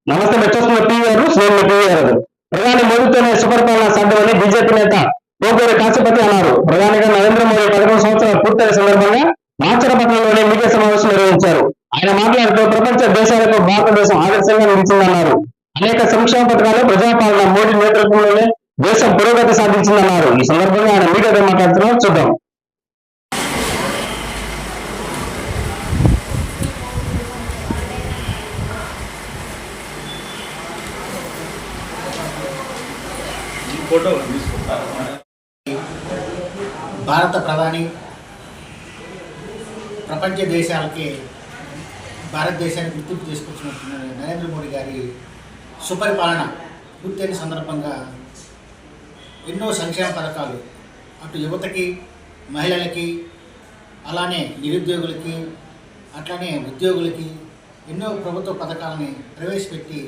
నమస్తే మెచ్చొస్తున్న పీవీఆర్ శ్రేణి పీవీఆర్ ప్రధాని మోదీతోనే సుపరిపాలన సాధ్యమని బీజేపీ నేత పోకూరి కాశీపతి అన్నారు. ప్రధానిగా నరేంద్ర మోదీ 11 సంవత్సరాలు పూర్తయిన సందర్భంగా మాచరపట్నంలోని మీడియా సమావేశం నిర్వహించారు. ఆయన మాట్లాడుతూ ప్రపంచ దేశాలకు భారతదేశం ఆదర్శంగా నిలిచిందన్నారు. అనేక సంక్షేమ పథకాలు ప్రజాపాలన మోడీ నేతృత్వంలోనే దేశం పురోగతి సాధించిందన్నారు. ఈ సందర్భంగా ఆయన మీడియాతో మాట్లాడుతున్నారు. చూద్దాం. భారత ప్రధాని ప్రపంచ దేశాలకి భారతదేశాన్ని గుర్తింపు తీసుకొచ్చినట్టు నరేంద్ర మోడీ గారి సుపరిపాలన పూర్తయిన సందర్భంగా ఎన్నో సంక్షేమ పథకాలు అటు యువతకి, మహిళలకి, అలానే నిరుద్యోగులకి, అట్లానే ఉద్యోగులకి ఎన్నో ప్రభుత్వ పథకాలని ప్రవేశపెట్టి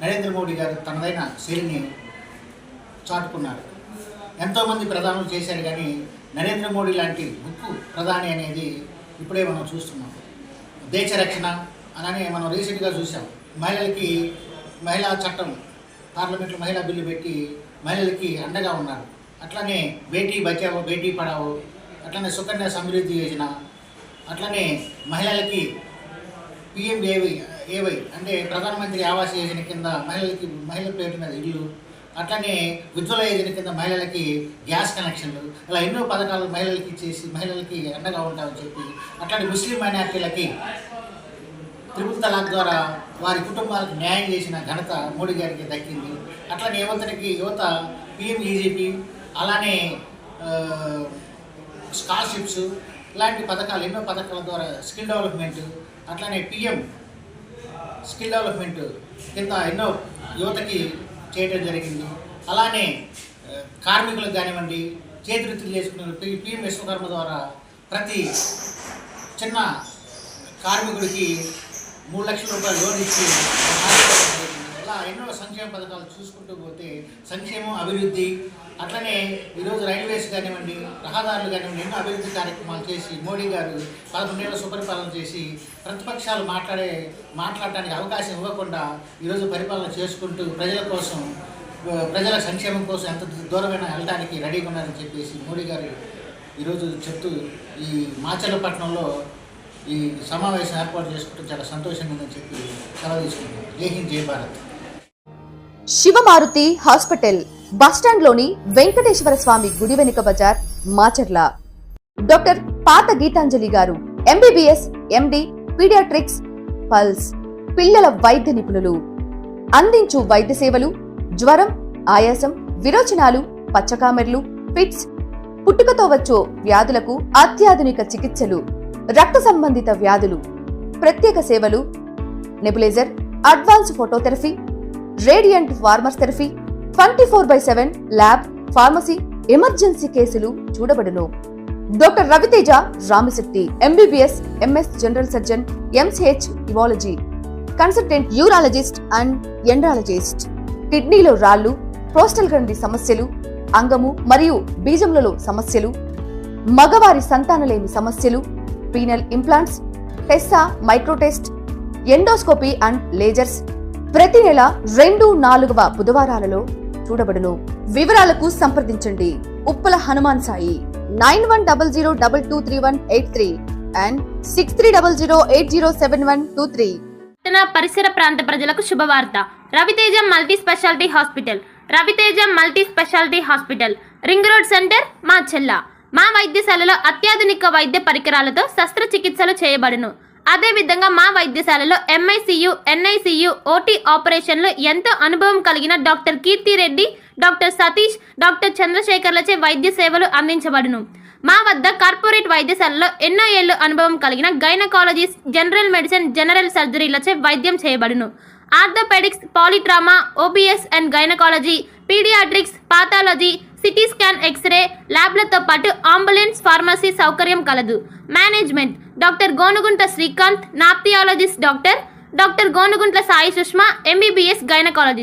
నరేంద్ర మోడీ గారు తనదైన శైలిని చాటుకున్నారు. ఎంతోమంది ప్రధానులు చేశారు, కానీ నరేంద్ర మోడీ లాంటి ఉక్కు ప్రధాని అనేది ఇప్పుడే మనం చూస్తున్నాం. దేశ రక్షణ అనని మనం రీసెంట్గా చూసాం. మహిళలకి మహిళా చట్టం, పార్లమెంట్లో మహిళా బిల్లు పెట్టి మహిళలకి అండగా ఉన్నారు. అట్లనే బేటీ బచావో బేటీ పడావో, అట్లనే సుకన్య సమృద్ధి యోజన, అట్లనే మహిళలకి PMAY అంటే ప్రధానమంత్రి ఆవాస్ యోజన కింద మహిళల పేరు మీద ఇల్లు, అట్లనే ఉజ్వల యోజన కింద మహిళలకి గ్యాస్ కనెక్షన్లు, ఇలా ఎన్నో పథకాలు మహిళలకి ఇచ్చేసి మహిళలకి అండగా ఉంటామని చెప్పి, అట్లాంటి ముస్లిం మైనార్టీలకి త్రిపుల్ తలాక్ ద్వారా వారి కుటుంబాలకు న్యాయం చేసిన ఘనత మోడీ గారికి దక్కింది. అట్లనే యువత PMEGP, అలానే స్కాలర్షిప్స్, ఇలాంటి పథకాలు ఎన్నో పథకాల ద్వారా స్కిల్ డెవలప్మెంట్, అట్లనే PM స్కిల్ డెవలప్మెంట్ కింద ఎన్నో యువతకి చేయడం జరిగింది. అలానే కార్మికులకు కానివ్వండి, చేతి వృత్తులు చేసుకున్న PM విశ్వకర్మ ద్వారా ప్రతి చిన్న కార్మికుడికి 3 లక్షల రూపాయలు లోన్ ఇచ్చి ఇలా ఎన్నో సంక్షేమ పథకాలు చూసుకుంటూ పోతే సంక్షేమం, అభివృద్ధి, అట్లనే ఈరోజు రైల్వేస్ కానివ్వండి, రహదారులు కానివ్వండి, ఎన్నో అభివృద్ధి కార్యక్రమాలు చేసి మోడీ గారు 11 ఏళ్ళ సుపరిపాలన చేసి ప్రతిపక్షాలు మాట్లాడటానికి అవకాశం ఇవ్వకుండా ఈరోజు పరిపాలన చేసుకుంటూ ప్రజల కోసం, ప్రజల సంక్షేమం కోసం ఎంత దూరమైనా వెళ్ళడానికి రెడీగా ఉన్నారని చెప్పేసి మోడీ గారు ఈరోజు చెప్తూ ఈ మాచర్లపట్నంలో ఈ సమావేశం ఏర్పాటు చేసుకుంటూ చాలా సంతోషంగా ఉందని చెప్పి సెలవు తీసుకుంటున్నాం. జై హింద్, జై భారత్. శివమారుతి హాస్పిటల్ బస్టాండ్లోని వెంకటేశ్వర స్వామి గుడి వెనుక బజార్, మాచర్ల. డాక్టర్ పాత గీతాంజలి గారు MBBS, MD, పీడియాట్రిక్స్, పల్స్, పిల్లల వైద్య నిపుణులు. అందించు వైద్య సేవలు జ్వరం, ఆయాసం, విరోచనాలు, పచ్చకామెర్లు, ఫిట్స్, పుట్టుకతో వచ్చే వ్యాధులకు అత్యాధునిక చికిత్సలు, రక్త సంబంధిత వ్యాధులు, ప్రత్యేక సేవలు, nebulizer, advance phototherapy, radiant warmer therapy, 24/7 lab, pharmacy, emergency కేసులు చూడబడును. Doctor Raviteja Ramisetti MBBS, MS general surgeon, MCH urology, consultant urologist and andrologist. కిడ్నీలో రాళ్లు, ప్రోస్టల్ గ్రంథి సమస్యలు, అంగము మరియు బీజములలో సమస్యలు, మగవారి సంతానలేమి సమస్యలు, పీనల్ ఇంప్లాంట్స్, టెస్సా, మైక్రోటెస్ట్, ఎండోస్కోపీ అండ్ లేజర్స్ ప్రతి నెల 2, 4వ బుధవారాలలో చూడబడును. వివరాలకు సంప్రదించండి. ఉప్పల హనుమాన్ సాయి 9100223183 అండ్ 6300807123. పరిసర ప్రాంత ప్రజలకు శుభవార్త. Raviteja multi speciality hospital. Raviteja multi speciality hospital, ring road centre, Macherla. మా వైద్యశాలలో అత్యాధునిక వైద్య పరికరాలతో శస్త్రచికిత్సలు చేయబడును. అదేవిధంగా మా వైద్యశాలలో MICU, NICU, OT ఆపరేషన్లు ఎంతో అనుభవం కలిగిన doctor Keerthi Reddy, doctor Satish, doctor చంద్రశేఖర్లచే వైద్య సేవలు అందించబడును. మా వద్ద కార్పొరేట్ వైద్యశాలలో ఎన్నో ఏళ్లు అనుభవం కలిగిన గైనకాలజిస్ట్, జనరల్ మెడిసిన్, జనరల్ సర్జరీలచే వైద్యం చేయబడును. Orthopaedics, polytrauma, OBS and gynaecology, paediatrics, pathology, CT scan, X-ray ల్యాబ్లతో పాటు అంబులెన్స్, ఫార్మసీ సౌకర్యం కలదు. Management doctor Gonuguntla Srikanth, ophthalmologist doctor Gonuguntla Sai Sushma, MBBS gynaecologist.